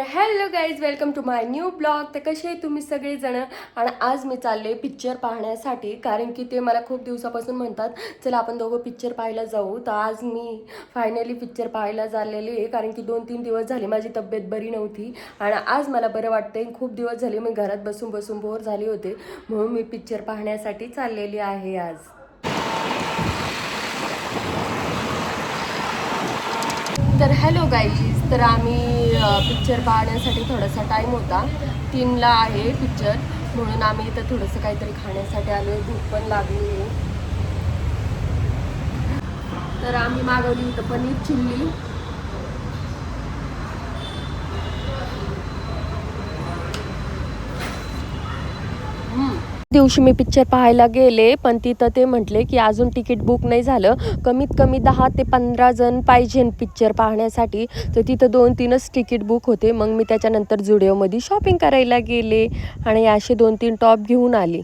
Hello guys, welcome to my new blog. तर कसे आहे तुम्ही सगळेजण. आणि आज मी चालले पिक्चर पाहण्यासाठी, कारण की ते मला खूप दिवसापासून म्हणतात चला आपण दोघं पिक्चर पाहायला जाऊ. तर आज मी फायनली पिक्चर पाहायला चाललेली आहे, कारण की 2-3 दिवस झाले माझी तब्येत बरी नव्हती आणि आज मला बरं वाटतंय. खूप दिवस झाले मी घरात बसून बसून बोर झाले होते, म्हणून मी पिक्चर पाहण्यासाठी चाललेली आहे आज. तर हॅलो गाईज, तर आम्ही पिक्चर पाहण्यासाठी थोडासा टाईम होता, 3ला आहे पिक्चर, म्हणून आम्ही इथं थोडंसं काहीतरी खाण्यासाठी आलो आहे. भूक पण लागली आहे. तर आम्ही मागवली इथं पनीर चिल्ली. दिवशी मी पिक्चर पाहायला गेले, पण तिथं ते म्हटले की अजून तिकीट बुक नाही झालं, कमीत कमी 10 ते 15 जण पाहिजे पिक्चर पाहण्यासाठी. तर तिथं 2-3च तिकीट बुक होते. मग मी त्याच्यानंतर जुडिओमध्ये शॉपिंग करायला गेले आणि असे 2-3 टॉप घेऊन आले.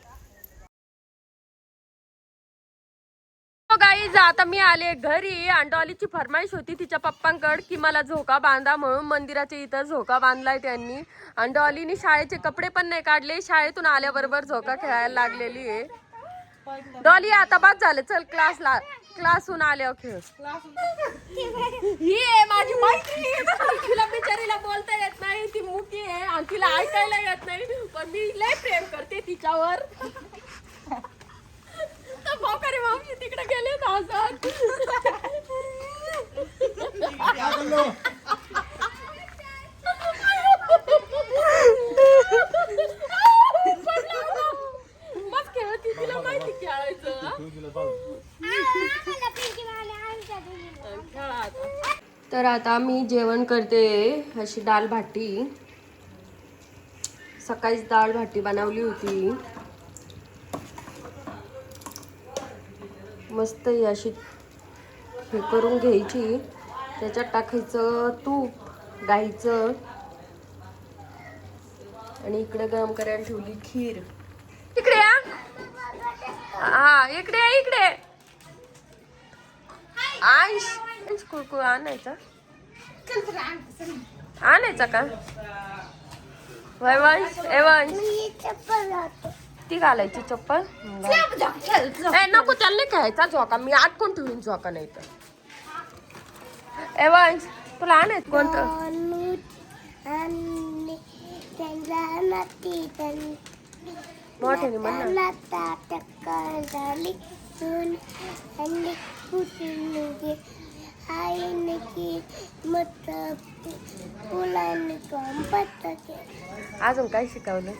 गाईज, आता मी आले घरी आणि डॉलीची फरमाईश होती तिच्या पप्पांकडे की मला झोका बांधा, म्हणून मंदिराच्या इथं झोका बांधलाय त्यांनी. आणि डॉलीनी शाळेचे कपडे पण नाही काढले, शाळेतून आल्याबरोबर झोका खेळायला लागलेली आहे. डॉली आता बस झालं, चल क्लासहून आल्यावर खेळ. ही आहे माझी मैत्रीण, तिला बिचारीला बोलता येत नाही, ती मुकी आहे आणि तिला ऐकायला येत नाही, पण मी लय प्रेम करते तिच्यावर. मोकरे मावशी तिकडे गेले ना मस्त खेळती, तिला माहिती खेळायचं. तर आता मी जेवण करते, अशी डाळ भाटी. सकाळीच डाळ भाटी बनवली होती, मस्त अशी हे करून घ्यायची, त्याच्यात टाकायचं तूप गाईचं, आणि इकडे गरम करायला ठेवली खीर. इकडे या, हा इकडे आंश कुरकुर आणायचा का वंश ती घालायची चप्पल. नको, त्याला नाही खेळायचा झोका, मी आटकून ठेवीन झोका. नाही तर वंश तुला आणायचं कोणतं? मोठ्याने म्हण ना. अजून काय शिकवलं?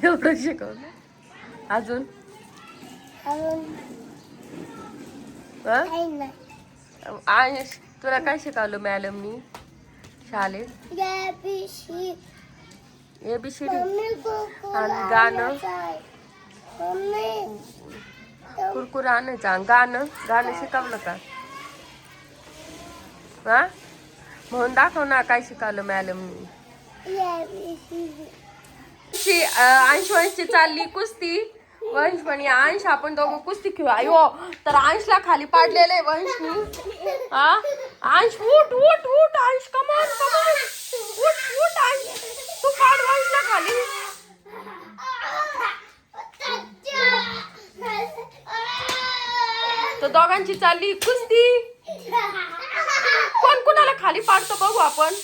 एवढं शिकवलं. अजून आयुष, तुला काय शिकवलं मॅडमनी शाळेत? ABCD आणि गाणं, कुरकुर आणायचं, गाणं शिकवलं का? हा, म्हणून दाखव ना काय शिकवलं मॅडमनी. अंशवंशची चालली कुस्ती. वंश म्हणे अंश आपण दोघं कुस्ती खेळू. अयो, तर अंशला खाली पाडलेलं आहे वंशनी. हा, अंश उठ अंश, कमॉन उठ अंश, तू पाड वंशला खाली. तर दोघांची चालली कुस्ती, कोण कुणाला खाली पाडतो बघू आपण.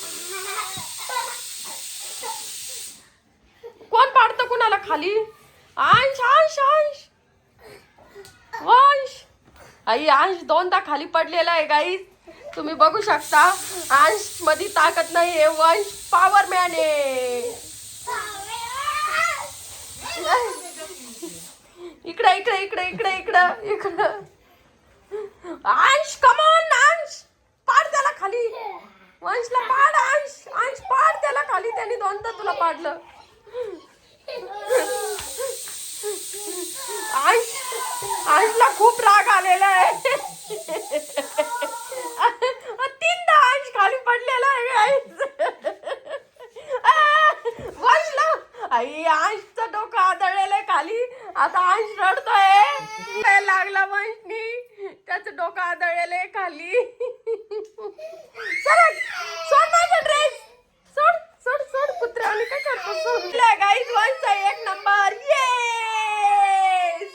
कोण पाडतं कुणाला खाली? अंश वंश. आई, अंश 2दा खाली पडलेला आहे गाईज, तुम्ही बघू शकता. अंश मध्ये ताकद नाही आहे, वंश पॉवर मॅन आहे. इकडं अंश, कमॉन अंश, पाड त्याला खाली. वंशला पाड, अंश पाड त्याला खाली, त्याने 2दा तुला पाडलं. अंशला खूप राग आलेला आहे. 3दा अंश खाली पडलेला आहे. वंशला, आई अंशचं डोकं आदळलेलं आहे खाली, आता अंश रडतोय. खाली. सरक, सोड माझा ड्रेस, सोड सोड सोड कुत्रा. आणि काय करतो सोडला गाईज. वंशचा एक नंबर. येस.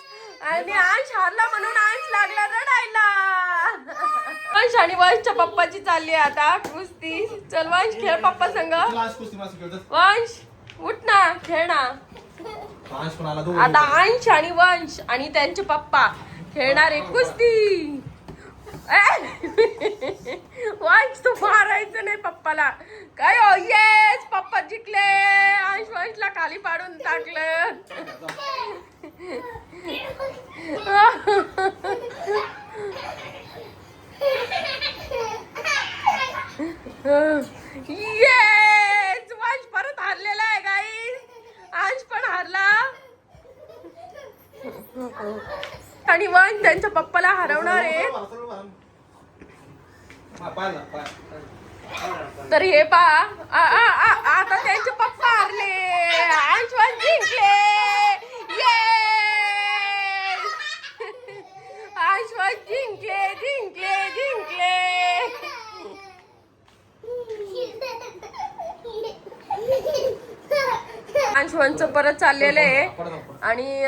आणि अंश हारला म्हणून अंश लागला रडायला. वंश आणि वंशच्या पप्पाची चालली आता कुस्ती. चल वंश खेळ पप्पा संग. वंश उठ ना, खेळ ना. आता अंश आणि वंश आणि त्यांचे पप्पा खेळणार आहे कुस्ती. वंश तू मारायचं नाही पप्पाला. काय हो, येस पप्पा जिंकले. अंश वंशला खाली पाडून टाकलं. येस वंश परत हारलेला आहे गाईस. अंश पण हारला. आणि वंश त्यांच्या पप्पाला हरवणार आहे. तर हे पहा आता त्यांचे पप्पा हारले. अंश वंश जिंकले. येस. अंश वंश जिंकले जिंकले जिंकले. अंशवंतचं परत चाललेलं आहे. आणि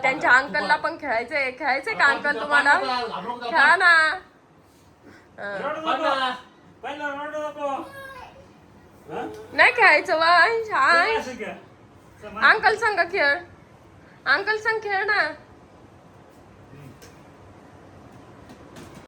त्यांच्या अंकलला पण खेळायचंय. खेळायचंय का अंकल तुम्हाला? खेळा ना. नाही खेळायचं वंश. अंकल संग खेळ. अंकल संग खेळ ना.